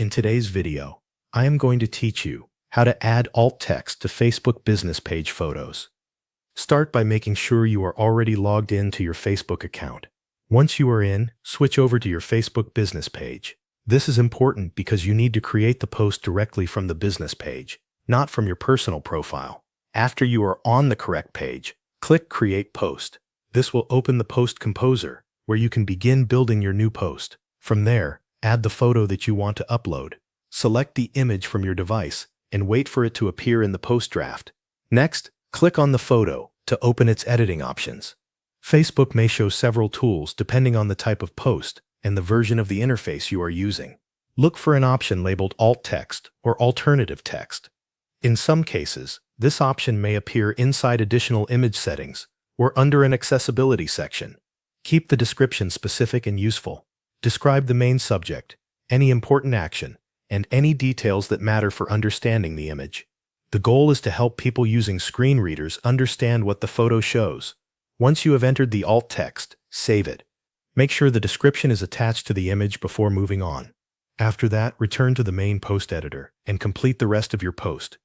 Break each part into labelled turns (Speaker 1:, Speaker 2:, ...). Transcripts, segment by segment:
Speaker 1: In today's video, I am going to teach you how to add alt text to Facebook business page photos. Start by making sure you are already logged in to your Facebook account. Once you are in, switch over to your Facebook business page. This is important because you need to create the post directly from the business page, not from your personal profile. After you are on the correct page, click Create Post. This will open the Post Composer, where you can begin building your new post. From there, add the photo that you want to upload. Select the image from your device and wait for it to appear in the post draft. Next, click on the photo to open its editing options. Facebook may show several tools depending on the type of post and the version of the interface you are using. Look for an option labeled Alt Text or Alternative Text. In some cases, this option may appear inside additional image settings or under an accessibility section. Keep the description specific and useful. Describe the main subject, any important action, and any details that matter for understanding the image. The goal is to help people using screen readers understand what the photo shows. Once you have entered the alt text, save it. Make sure the description is attached to the image before moving on. After that, return to the main post editor and complete the rest of your post.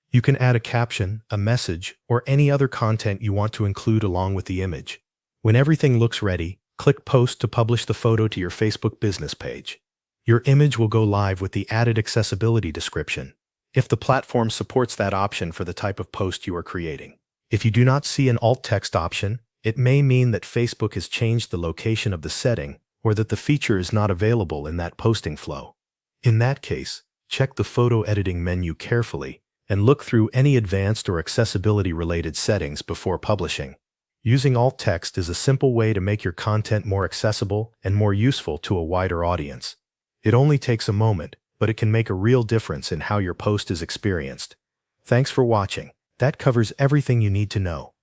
Speaker 1: You can add a caption, a message, or any other content you want to include along with the image. When everything looks ready, click Post to publish the photo to your Facebook business page. Your image will go live with the added accessibility description, if the platform supports that option for the type of post you are creating. If you do not see an alt text option, it may mean that Facebook has changed the location of the setting or that the feature is not available in that posting flow. In that case, check the photo editing menu carefully and look through any advanced or accessibility-related settings before publishing. Using alt text is a simple way to make your content more accessible and more useful to a wider audience. It only takes a moment, but it can make a real difference in how your post is experienced. Thanks for watching. That covers everything you need to know.